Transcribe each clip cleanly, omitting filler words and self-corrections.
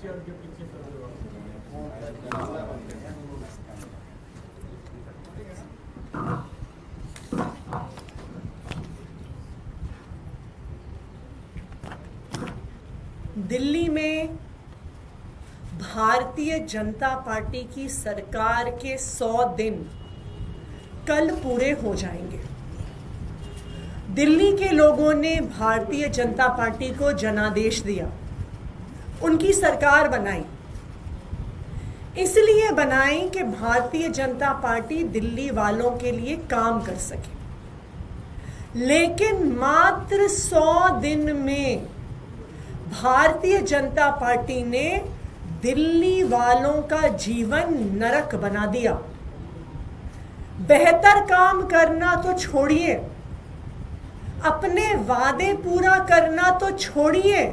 दिल्ली में भारतीय जनता पार्टी की सरकार के 100 दिन कल पूरे हो जाएंगे। दिल्ली के लोगों ने भारतीय जनता पार्टी को जनादेश दिया, उनकी सरकार बनाई। इसलिए बनाई कि भारतीय जनता पार्टी दिल्ली वालों के लिए काम कर सके। लेकिन मात्र 100 दिन में भारतीय जनता पार्टी ने दिल्ली वालों का जीवन नरक बना दिया। बेहतर काम करना तो छोड़िए, अपने वादे पूरा करना तो छोड़िए,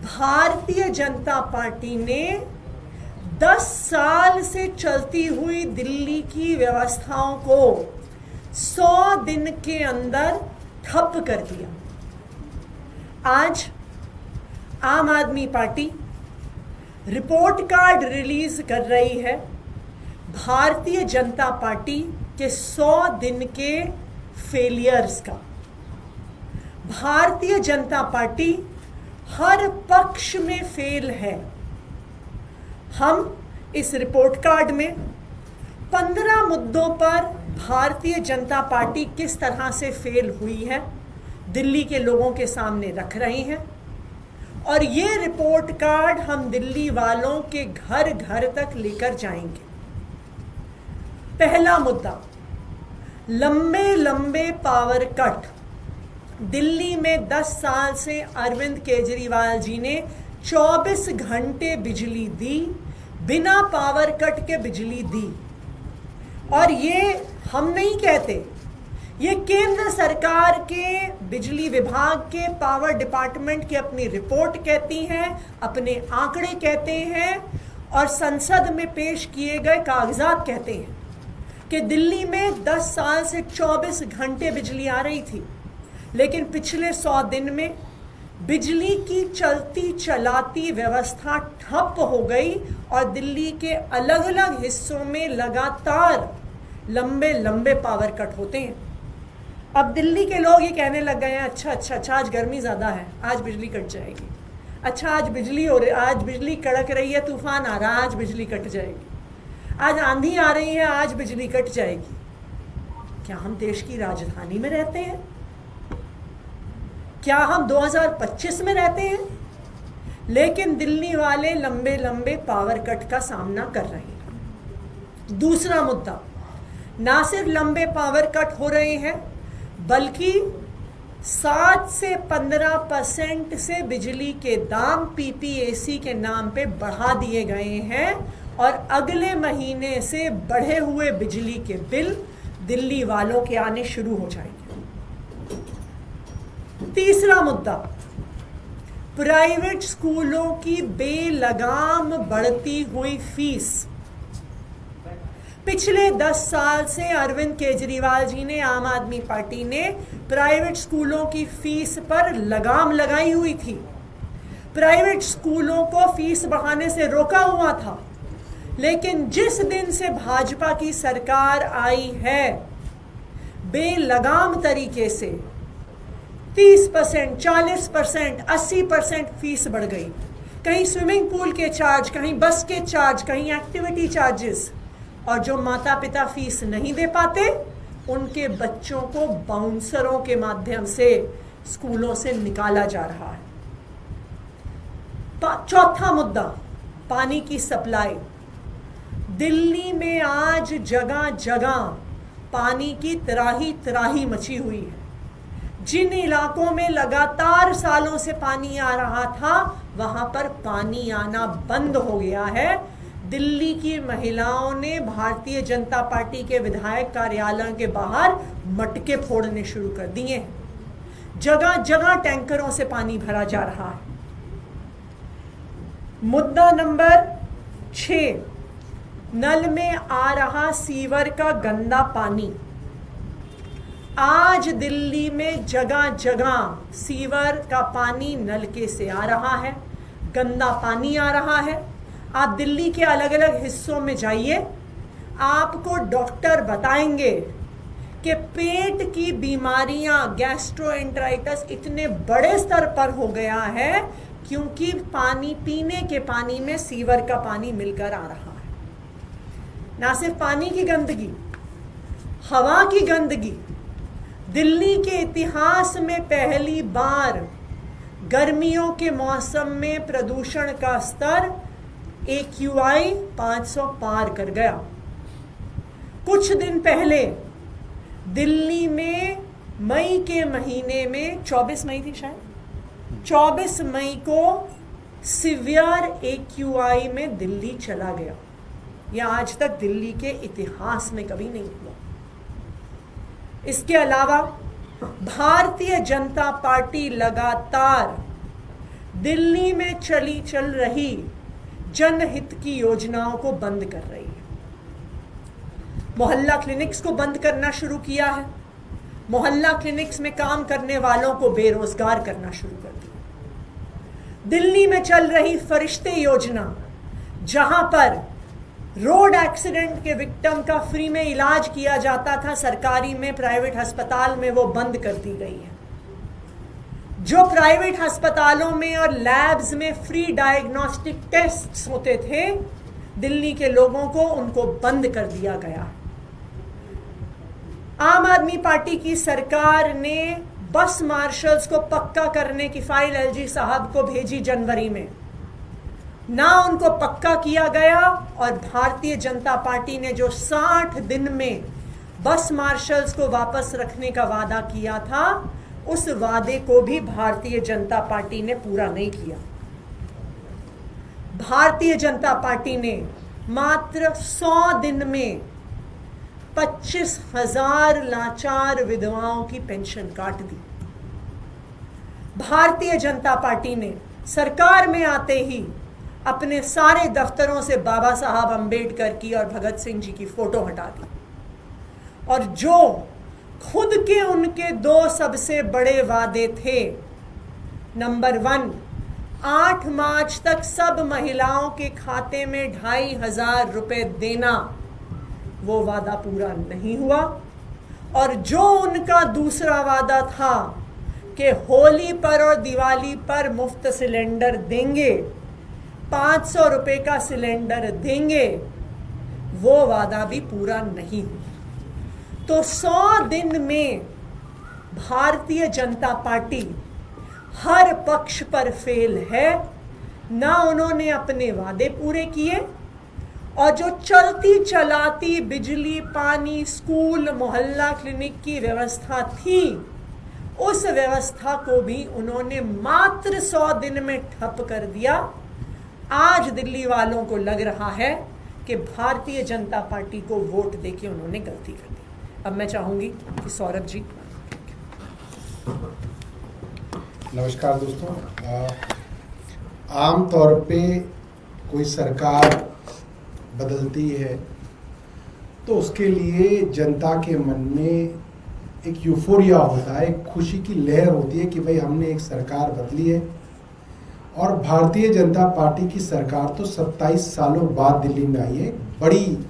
भारतीय जनता पार्टी ने 10 साल से चलती हुई दिल्ली की व्यवस्थाओं को 100 दिन के अंदर ठप कर दिया। आज आम आदमी पार्टी रिपोर्ट कार्ड रिलीज कर रही है भारतीय जनता पार्टी के 100 दिन के फेलियर्स का। भारतीय जनता पार्टी हर पक्ष में फेल है। हम इस रिपोर्ट कार्ड में 15 मुद्दों पर भारतीय जनता पार्टी किस तरह से फेल हुई है दिल्ली के लोगों के सामने रख रहे हैं, और ये रिपोर्ट कार्ड हम दिल्ली वालों के घर घर तक लेकर जाएंगे। पहला मुद्दा, लंबे लंबे पावर कट। दिल्ली में 10 साल से अरविंद केजरीवाल जी ने 24 घंटे बिजली दी, बिना पावर कट के बिजली दी। और ये हम नहीं कहते, ये केंद्र सरकार के बिजली विभाग के पावर डिपार्टमेंट की अपनी रिपोर्ट कहती है, अपने आंकड़े कहते हैं, और संसद में पेश किए गए कागजात कहते हैं कि दिल्ली में 10 साल से 24 घंटे बिजली आ रही थी। लेकिन पिछले 100 दिन में बिजली की चलती चलाती व्यवस्था ठप हो गई और दिल्ली के अलग अलग हिस्सों में लगातार लंबे लंबे पावर कट होते हैं। अब दिल्ली के लोग ये कहने लग गए हैं, अच्छा आज गर्मी ज़्यादा है, आज बिजली कट जाएगी। अच्छा आज बिजली कड़क रही है, तूफान आ रहा है, आज बिजली कट जाएगी। आज आंधी आ रही है, आज बिजली कट जाएगी। क्या हम देश की राजधानी में रहते हैं? क्या हम 2025 में रहते हैं? लेकिन दिल्ली वाले लंबे लंबे पावर कट का सामना कर रहे हैं। दूसरा मुद्दा, ना सिर्फ लंबे पावर कट हो रहे हैं, बल्कि 7 से 15% से बिजली के दाम पीपीएसी के नाम पे बढ़ा दिए गए हैं, और अगले महीने से बढ़े हुए बिजली के बिल दिल्ली वालों के आने शुरू हो जाएंगे। तीसरा मुद्दा, प्राइवेट स्कूलों की बेलगाम बढ़ती हुई फीस। पिछले 10 साल से अरविंद केजरीवाल जी ने, आम आदमी पार्टी ने प्राइवेट स्कूलों की फीस पर लगाम लगाई हुई थी। प्राइवेट स्कूलों को फीस बढ़ाने से रोका हुआ था। लेकिन जिस दिन से भाजपा की सरकार आई है, बेलगाम तरीके से 30%, 40%, 80% फीस बढ़ गई। कहीं स्विमिंग पूल के चार्ज, कहीं बस के चार्ज, कहीं एक्टिविटी चार्जेस। और जो माता पिता फीस नहीं दे पाते, उनके बच्चों को बाउंसरों के माध्यम से स्कूलों से निकाला जा रहा है। चौथा मुद्दा, पानी की सप्लाई। दिल्ली में आज जगह जगह पानी की त्राही मची हुई है। जिन इलाकों में लगातार सालों से पानी आ रहा था, वहां पर पानी आना बंद हो गया है। दिल्ली की महिलाओं ने भारतीय जनता पार्टी के विधायक कार्यालयों के बाहर मटके फोड़ने शुरू कर दिए हैं। जगह जगह टैंकरों से पानी भरा जा रहा है। मुद्दा नंबर 6, नल में आ रहा सीवर का गंदा पानी। आज दिल्ली में जगह जगह सीवर का पानी नलके से आ रहा है। गंदा पानी आ रहा है। आप दिल्ली के अलग अलग हिस्सों में जाइए, आपको डॉक्टर बताएंगे कि पेट की बीमारियां, गैस्ट्रोएंटेराइटिस इतने बड़े स्तर पर हो गया है क्योंकि पानी, पीने के पानी में सीवर का पानी मिलकर आ रहा है। ना सिर्फ पानी की गंदगी, हवा की गंदगी। दिल्ली के इतिहास में पहली बार गर्मियों के मौसम में प्रदूषण का स्तर AQI 500 पार कर गया। कुछ दिन पहले दिल्ली में मई के महीने में 24 मई थी शायद, 24 मई को सिवियर AQI में दिल्ली चला गया। यह आज तक दिल्ली के इतिहास में कभी नहीं हुआ। इसके अलावा भारतीय जनता पार्टी लगातार दिल्ली में चल रही जनहित की योजनाओं को बंद कर रही है। मोहल्ला क्लिनिक्स को बंद करना शुरू किया है। मोहल्ला क्लिनिक्स में काम करने वालों को बेरोजगार करना शुरू कर दिया। दिल्ली में चल रही फरिश्ते योजना, जहां पर रोड एक्सीडेंट के विक्टिम का फ्री में इलाज किया जाता था सरकारी में, प्राइवेट अस्पताल में, वो बंद कर दी गई है। जो प्राइवेट अस्पतालों में और लैब्स में फ्री डायग्नोस्टिक टेस्ट्स होते थे दिल्ली के लोगों को, उनको बंद कर दिया गया। आम आदमी पार्टी की सरकार ने बस मार्शल्स को पक्का करने की फाइल LG साहब को भेजी जनवरी में, ना उनको पक्का किया गया। और भारतीय जनता पार्टी ने जो 60 दिन में बस मार्शल्स को वापस रखने का वादा किया था, उस वादे को भी भारतीय जनता पार्टी ने पूरा नहीं किया। भारतीय जनता पार्टी ने मात्र 100 दिन में 25,000 लाचार विधवाओं की पेंशन काट दी। भारतीय जनता पार्टी ने सरकार में आते ही अपने सारे दफ्तरों से बाबा साहब अंबेडकर की और भगत सिंह जी की फोटो हटा दी। और जो खुद के उनके 2 सबसे बड़े वादे थे, नंबर 1, 8 मार्च तक सब महिलाओं के खाते में 2,500 रुपए देना, वो वादा पूरा नहीं हुआ। और जो उनका दूसरा वादा था कि होली पर और दिवाली पर मुफ्त सिलेंडर देंगे, 500 रुपए का सिलेंडर देंगे, वो वादा भी पूरा नहीं हुआ। तो 100 दिन में भारतीय जनता पार्टी हर पक्ष पर फेल है। ना उन्होंने अपने वादे पूरे किए, और जो चलती चलाती बिजली, पानी, स्कूल, मोहल्ला क्लिनिक की व्यवस्था थी, उस व्यवस्था को भी उन्होंने मात्र 100 दिन में ठप कर दिया। आज दिल्ली वालों को लग रहा है कि भारतीय जनता पार्टी को वोट देके उन्होंने गलती कर दी। अब मैं चाहूंगी कि सौरभ जी। नमस्कार दोस्तों। आम तौर पे कोई सरकार बदलती है तो उसके लिए जनता के मन में एक यूफोरिया होता है, एक खुशी की लहर होती है कि भाई हमने एक सरकार बदली है। और भारतीय जनता पार्टी की सरकार तो 27 सालों बाद दिल्ली में आई है। बड़ी,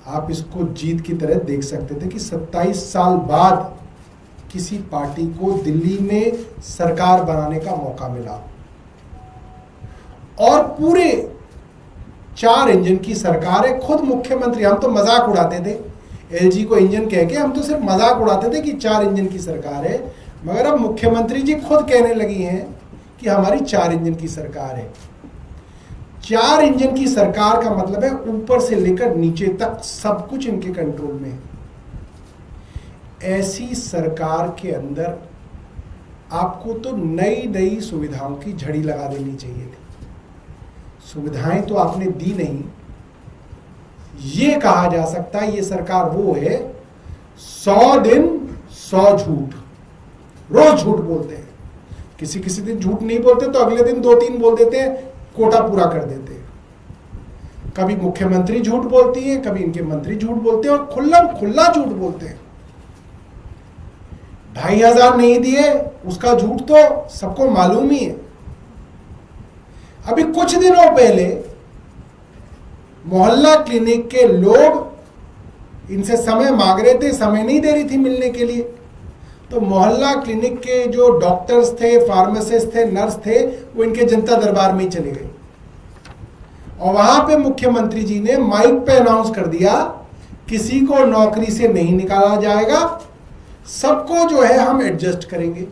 आप इसको जीत की तरह देख सकते थे कि 27 साल बाद किसी पार्टी को दिल्ली में सरकार बनाने का मौका मिला। और पूरे 4 इंजन की सरकार है। खुद मुख्यमंत्री, हम तो मजाक उड़ाते थे LG को इंजन कह के, हम तो सिर्फ मजाक उड़ाते थे कि 4 इंजन की सरकार है, मगर अब मुख्यमंत्री जी खुद कहने लगी हैं कि हमारी 4 इंजन की सरकार है। 4 इंजन की सरकार का मतलब है ऊपर से लेकर नीचे तक सब कुछ इनके कंट्रोल में है। ऐसी सरकार के अंदर आपको तो नई नई सुविधाओं की झड़ी लगा देनी चाहिए थी। सुविधाएं तो आपने दी नहीं। ये कहा जा सकता है ये सरकार वो है 100 दिन 100 झूठ, रोज झूठ बोलते हैं। किसी किसी दिन झूठ नहीं बोलते तो अगले दिन 2-3 बोल देते हैं, कोटा पूरा कर देते हैं। कभी मुख्यमंत्री झूठ बोलती है, कभी इनके मंत्री झूठ बोलते हैं, और खुल्ला झूठ बोलते हैं। 2,500 नहीं दिए उसका झूठ तो सबको मालूम ही है। अभी कुछ दिनों पहले मोहल्ला क्लिनिक के लोग इनसे समय मांग रहे थे, समय नहीं दे रही थी मिलने के लिए। तो मोहल्ला क्लिनिक के जो डॉक्टर्स थे, फार्मासिस्ट थे, नर्स थे, वो इनके जनता दरबार में ही चले गए और वहां पे मुख्यमंत्री जी ने माइक पे अनाउंस कर दिया, किसी को नौकरी से नहीं निकाला जाएगा, सबको जो है हम एडजस्ट करेंगे।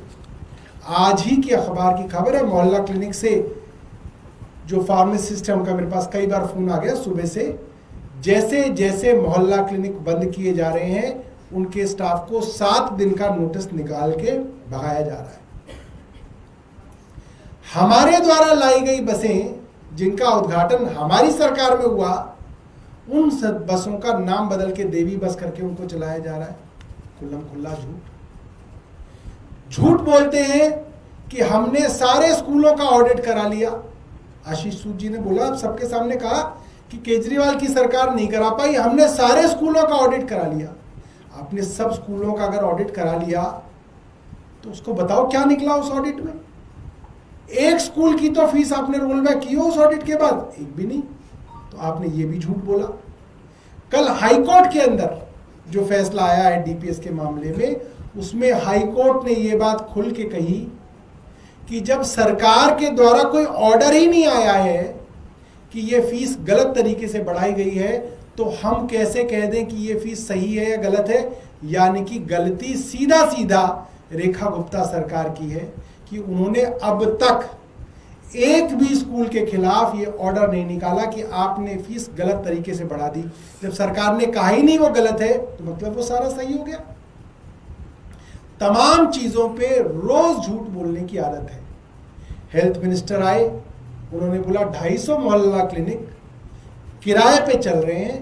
आज ही की अखबार की खबर है, मोहल्ला क्लिनिक से जो फार्मासिस्ट है उनका मेरे पास कई बार फोन आ गया सुबह से, जैसे जैसे मोहल्ला क्लिनिक बंद किए जा रहे हैं उनके स्टाफ को 7 दिन का नोटिस निकाल के भगाया जा रहा है। हमारे द्वारा लाई गई बसें जिनका उद्घाटन हमारी सरकार में हुआ, उन सब बसों का नाम बदल के देवी बस करके उनको चलाया जा रहा है। खुल्लम खुल्ला झूठ बोलते हैं कि हमने सारे स्कूलों का ऑडिट करा लिया। आशीष सूद जी ने बोला, सबके सामने कहा कि केजरीवाल की सरकार नहीं करा पाई, हमने सारे स्कूलों का ऑडिट करा लिया। आपने सब स्कूलों का अगर ऑडिट करा लिया तो उसको बताओ क्या निकला उस ऑडिट में। एक स्कूल की तो फीस आपने रोल बैक की हो उस ऑडिट के बाद, एक भी नहीं। तो आपने ये भी झूठ बोला। कल हाईकोर्ट के अंदर जो फैसला आया है डीपीएस के मामले में, उसमें हाईकोर्ट ने ये बात खुल के कही कि जब सरकार के द्वारा कोई ऑर्डर ही नहीं आया है कि ये फीस गलत तरीके से बढ़ाई गई है, तो हम कैसे कह दें कि ये फीस सही है या गलत है। यानी कि गलती सीधा सीधा रेखा गुप्ता सरकार की है कि उन्होंने अब तक एक भी स्कूल के खिलाफ ये ऑर्डर नहीं निकाला कि आपने फीस गलत तरीके से बढ़ा दी। जब सरकार ने कहा ही नहीं वो गलत है, तो मतलब वो सारा सही हो गया। तमाम चीजों पे रोज झूठ बोलने की आदत है। हेल्थ मिनिस्टर आए, उन्होंने बोला 250 मोहल्ला क्लिनिक किराए पे चल रहे हैं,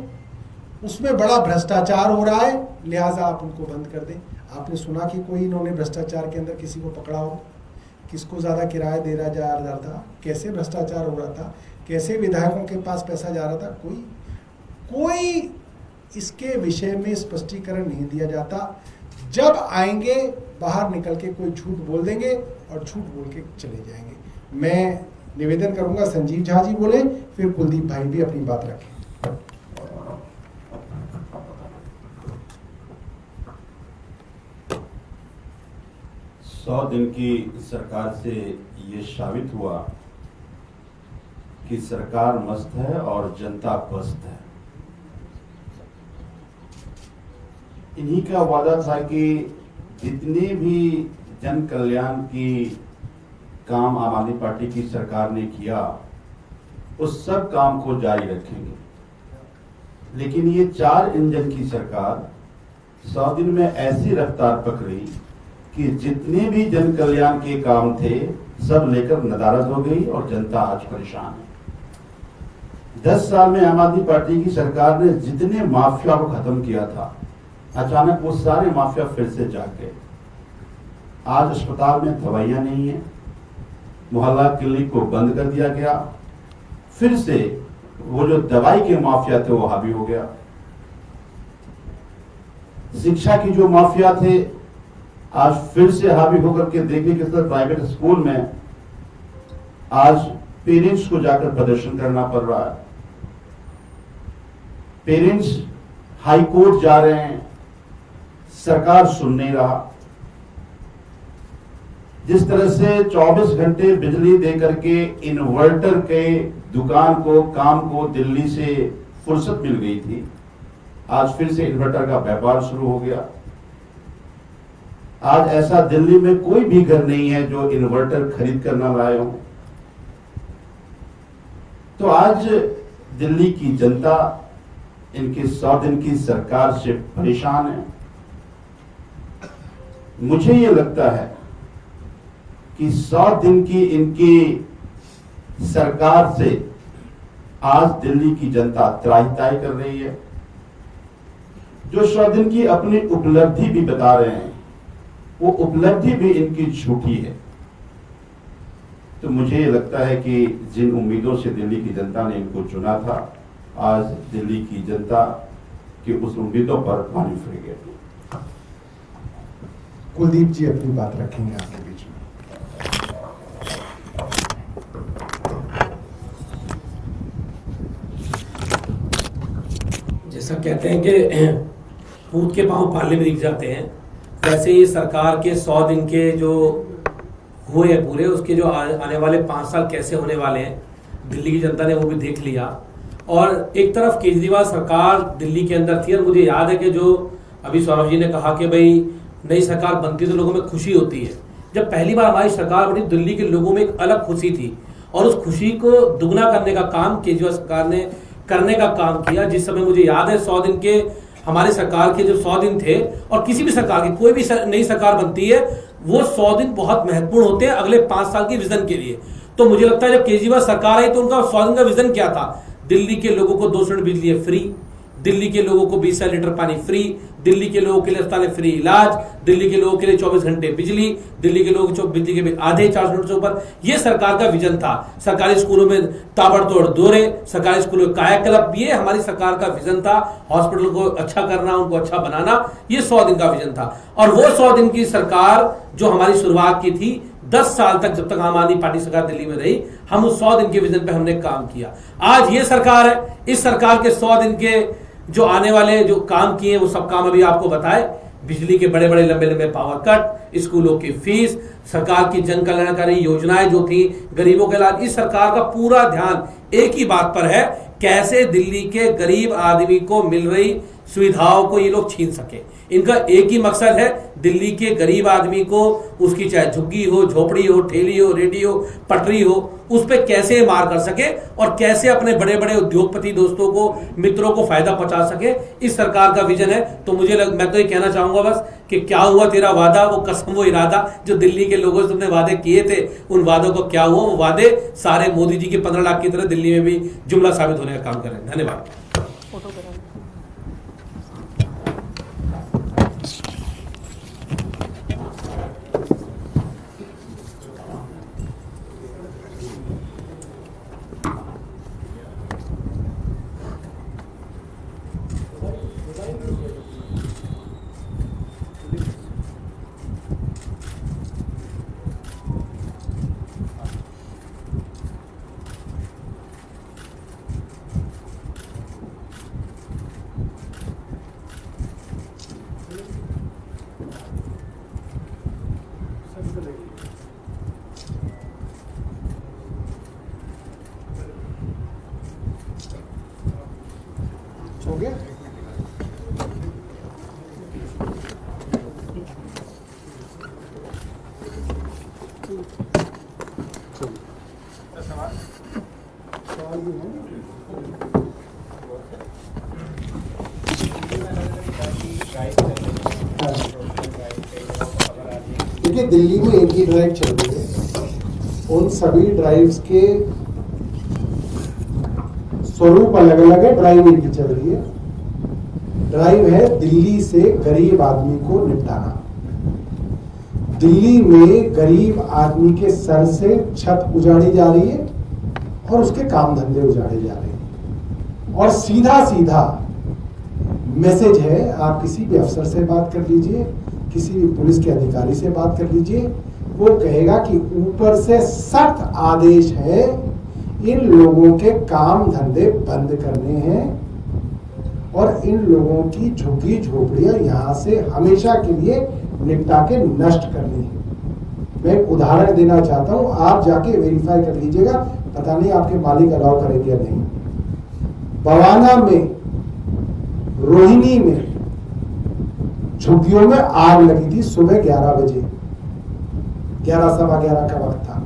उसमें बड़ा भ्रष्टाचार हो रहा है, लिहाजा आप उनको बंद कर दें। आपने सुना कि कोई इन्होंने भ्रष्टाचार के अंदर किसी को पकड़ा हो? किसको ज़्यादा किराया दे रहा जा रहा था, कैसे भ्रष्टाचार हो रहा था, कैसे विधायकों के पास पैसा जा रहा था, कोई इसके विषय में स्पष्टीकरण नहीं दिया जाता। जब आएंगे बाहर निकल के कोई झूठ बोल देंगे और झूठ बोल के चले जाएंगे। मैं निवेदन करूंगा संजीव झा जी बोले, फिर कुलदीप भाई भी अपनी बात रखें। 100 दिन की सरकार से ये साबित हुआ कि सरकार मस्त है और जनता पस्त है। इन्हीं का वादा था कि जितने भी जन कल्याण की काम आम आदमी पार्टी की सरकार ने किया, उस सब काम को जारी रखेंगे। लेकिन ये 4 इंजन की सरकार 100 दिन में ऐसी रफ्तार पकड़ी कि जितने भी जन कल्याण के काम थे सब लेकर नदारद हो गई और जनता आज परेशान है। 10 साल में आम आदमी पार्टी की सरकार ने जितने माफिया को खत्म किया था, अचानक वो सारे माफिया फिर से जाग गए। आज अस्पताल में दवाइयां नहीं है, मोहल्ला क्लिनिक को बंद कर दिया गया, फिर से वो जो दवाई के माफिया थे वो हावी हो गया। शिक्षा की जो माफिया थे आज फिर से हावी होकर के देखने के साथ प्राइवेट स्कूल में आज पेरेंट्स को जाकर प्रदर्शन करना पड़ रहा है। पेरेंट्स हाई कोर्ट जा रहे हैं, सरकार सुन नहीं रहा। जिस तरह से 24 घंटे बिजली देकर के इन्वर्टर के दुकान को, काम को दिल्ली से फुर्सत मिल गई थी, आज फिर से इन्वर्टर का व्यापार शुरू हो गया। आज ऐसा दिल्ली में कोई भी घर नहीं है जो इन्वर्टर खरीद कर ना लाए हो। तो आज दिल्ली की जनता इनके 100 दिन की सरकार से परेशान है। मुझे ये लगता है कि 100 दिन की इनकी सरकार से आज दिल्ली की जनता त्राहिताई कर रही है। जो 100 दिन की अपनी उपलब्धि भी बता रहे हैं, वो उपलब्धि भी इनकी झूठी है। तो मुझे ये लगता है कि जिन उम्मीदों से दिल्ली की जनता ने इनको चुना था, आज दिल्ली की जनता की उस उम्मीदों पर पानी फिर गया। कुलदीप जी अपनी बात रखेंगे आपके बीच में। जैसा कहते हैं कि पूत के पांव पाले में दिख जाते हैं, वैसे ही सरकार के 100 दिन के जो हुए हैं पूरे, उसके जो आने वाले 5 साल कैसे होने वाले हैं दिल्ली की जनता ने वो भी देख लिया। और एक तरफ केजरीवाल सरकार दिल्ली के अंदर थी, और मुझे याद है कि जो अभी सौरभ जी ने कहा कि भाई नई सरकार बनती तो लोगों में खुशी होती है। जब पहली बार हमारी सरकार बनी, दिल्ली के लोगों में एक अलग खुशी थी, और उस खुशी को दुगना करने का काम केजरीवाल सरकार ने करने का काम किया। जिस समय मुझे याद है 100 दिन के हमारी सरकार के जो 100 दिन थे, और किसी भी सरकार की कोई भी नई सरकार बनती है, वो 100 दिन बहुत महत्वपूर्ण होते हैं अगले 5 साल के विजन के लिए। तो मुझे लगता है जब केजरीवाल सरकार आई तो उनका 100 दिन का विजन क्या था? दिल्ली के लोगों को 200 यूनिट बिजली फ्री, दिल्ली के लोगों को 20 लीटर पानी फ्री, दिल्ली के लोगों के लिए अस्पताल फ्री इलाज, दिल्ली के लोगों के लिए 24 घंटे बिजली, दिल्ली के लोगों को बिजली के बिल आधे 400 यूनिट से ऊपर। ये सरकार का विजन था। सरकारी स्कूलों में ताबड़तोड़ दौरे, सरकारी स्कूलों में कायाकल्प, ये हमारी सरकार का विजन था। हॉस्पिटल को अच्छा करना, उनको अच्छा बनाना, ये 100 दिन का विजन था। और वो 100 दिन की सरकार जो हमारी शुरुआत की थी, 10 साल तक जब तक आम आदमी पार्टी सरकार दिल्ली में रही, हम उस 100 दिन के विजन पे हमने काम किया। आज ये सरकार है, इस सरकार के 100 दिन के जो आने वाले जो काम किए वो सब काम अभी आपको बताए। बिजली के बड़े बड़े लंबे लंबे पावर कट, स्कूलों की फीस, सरकार की जन कल्याणकारी योजनाएं जो थी, गरीबों के इलाज, इस सरकार का पूरा ध्यान एक ही बात पर है, कैसे दिल्ली के गरीब आदमी को मिल रही सुविधाओं को ये लोग छीन सके। इनका एक ही मकसद है, दिल्ली के गरीब आदमी को, उसकी चाहे झुग्गी हो, झोपड़ी हो, ठेली हो, रेडी हो, पटरी हो, उस पे कैसे मार कर सके और कैसे अपने बड़े बड़े उद्योगपति दोस्तों को, मित्रों को फायदा पहुंचा सके। इस सरकार का विजन है। तो मैं तो ये कहना चाहूंगा बस कि क्या हुआ तेरा वादा, वो कसम वो इरादा, जो दिल्ली के लोगों से तुमने वादे किए थे, उन वादों को क्या हुआ? वो वादे सारे मोदी जी के 15 लाख की तरह दिल्ली में भी जुमला साबित होने का काम कर रहे हैं। धन्यवाद। हो गया? सवाल भी है? देखिए, दिल्ली में एक ही ड्राइव चल रही है। उन सभी ड्राइव्स के स्वरूप अलग अलग है, ड्राइव एक ही चल रही है। ड्राइव है दिल्ली से गरीब आदमी को निपटाना। दिल्ली में गरीब आदमी के सर से छत उजाड़ी जा रही है और उसके काम धंधे उजाड़े जा रहे हैं। और सीधा सीधा मैसेज है, आप किसी भी अफसर से बात कर लीजिए, किसी भी पुलिस के अधिकारी से बात कर लीजिए, वो कहेगा कि ऊपर से सख्त आदेश है, इन लोगों के काम धंधे बंद करने हैं और इन लोगों की झुग्गी झोपड़ियां यहां से हमेशा के लिए निपटा के नष्ट करनी है। मैं एक उदाहरण देना चाहता हूं, आप जाके वेरीफाई कर लीजिएगा, पता नहीं आपके मालिक अलाउ करेंगे या नहीं। बवाना में, रोहिणी में झुग्गियों में आग लगी थी सुबह 11 बजे, 11 सवा 11 का वक्त था।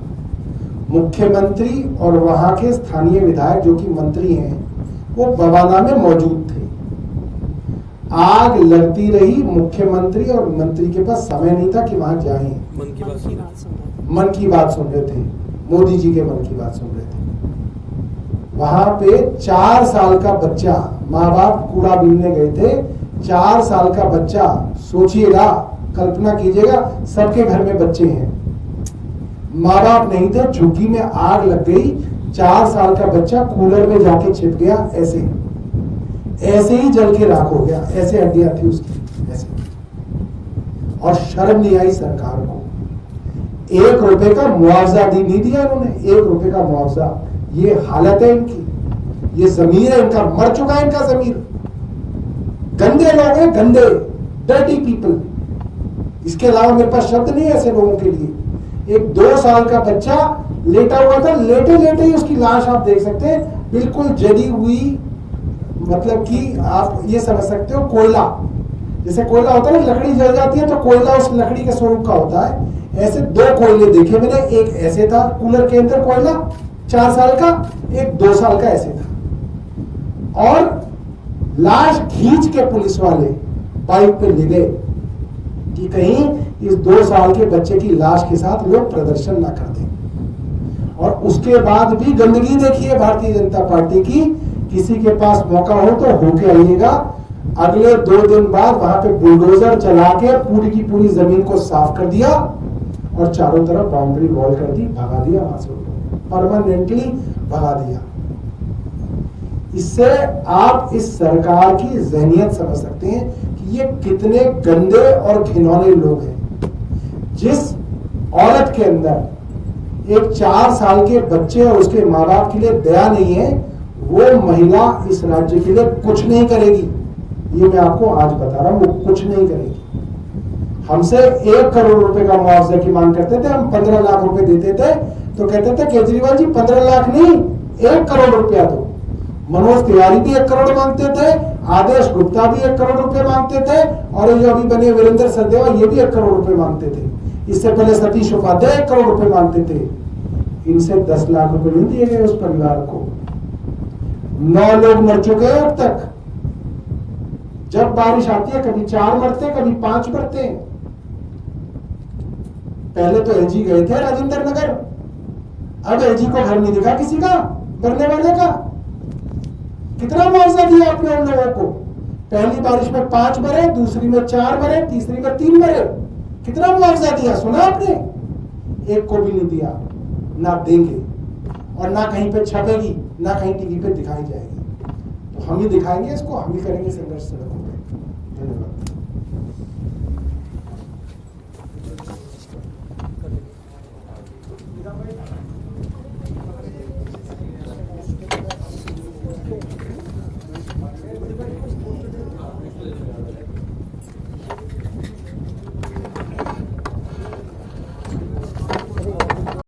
मुख्यमंत्री और वहां के स्थानीय विधायक जो कि मंत्री हैं, वो बवाना में मौजूद थे। आग लगती रही, मुख्यमंत्री और मंत्री के पास समय नहीं था कि वहां जाएं। मन की बात सुन रहे थे, मोदी जी के मन की बात सुन रहे थे। वहां पे 4 साल का बच्चा, माँ बाप कूड़ा बीनने गए थे, 4 साल का बच्चा, सोचिएगा, कल्पना कीजिएगा, सबके घर में बच्चे हैं, माँ बाप नहीं थे, झुग्गी में आग लग गई, 4 साल का बच्चा कूलर में जाके छिप गया, ऐसे ही जल के राख हो गया, ऐसे हड्डियां थी उसकी, ऐसे। और शर्म नहीं आई सरकार को। 1 रुपए का मुआवजा नहीं दिया इन्होंने, 1 रुपए का मुआवजा। ये हालत है इनकी, ये जमीर है इनका, मर चुका है इनका जमीर। गंदे लोग हैं, गंदे, डर्टी पीपल। इसके अलावा मेरे पास शब्द नहीं है ऐसे लोगों के लिए। एक 2 साल का बच्चा लेटा हुआ था, लेटे लेटे ही उसकी लाश आप देख सकते हैं, बिल्कुल जली हुई, मतलब कि आप ये समझ सकते हो कोयला, जैसे कोयला होता है ना, लकड़ी जल जाती है तो कोयला उस लकड़ी के स्वरूप का होता है। ऐसे 2 कोयले देखे मैंने, एक ऐसे था कूलर के अंदर कोयला 4 साल का, एक 2 साल का ऐसे था। और लाश खींच के पुलिस वाले बाइक पे ले गए कि कहीं इस 2 साल के बच्चे की लाश के साथ लोग प्रदर्शन ना कर दें। और उसके बाद भी गंदगी देखिए भारतीय जनता पार्टी की। किसी के पास मौका हो तो होके आइएगा। अगले 2 दिन बाद वहां पे बुलडोजर चला के पूरी की पूरी जमीन को साफ कर दिया और चारों तरफ बाउंड्री वॉल कर दी, भगा दिया वहां से, परमानेंटली भगा दिया। इससे आप इस सरकार की जहनियत समझ सकते हैं कि ये कितने गंदे और घिनौने लोग हैं। जिस औरत के अंदर एक 4 साल के बच्चे और उसके माँ बाप के लिए दया नहीं है, वो महिला इस राज्य के लिए कुछ नहीं करेगी। ये मैं आपको आज बता रहा हूं, वो कुछ नहीं करेगी। हमसे 1 करोड़ रुपए का मुआवजा की मांग करते थे, हम 15 लाख रुपए देते थे तो कहते थे केजरीवाल जी 15 लाख नहीं 1 करोड़ रुपया दो। मनोज तिवारी भी 1 करोड़ मांगते थे, आदेश गुप्ता भी 1 करोड़ रुपए मांगते थे, और ये अभी बने वीरेंद्र सचदेवा ये भी 1 करोड़ रुपए मांगते थे। इससे पहले सतीश उपाध्याय 1 करोड़ रुपए मांगते थे। इनसे 10 लाख रुपए नहीं दिए गए उस परिवार को। 9 लोग मर चुके हैं अब तक। जब बारिश आती है कभी 4 मरते, कभी 5 मरते। पहले तो एलजी गए थे राजेंद्र नगर, अब एलजी को घर नहीं दिखा किसी का मरने वाले का। कितना मुआवजा दिया आपने उन लोगों को? पहली बारिश में 5 मरे, दूसरी में 4 मरे, तीसरी में 3 मरे। कितना मुआवजा दिया सुना आपने? 1 को भी नहीं दिया, ना देंगे, और ना कहीं पे छपेगी, ना कहीं टीवी पे दिखाई जाएगी। तो हम ही दिखाएंगे इसको, हम ही करेंगे संघर्ष सड़कों पे। धन्यवाद।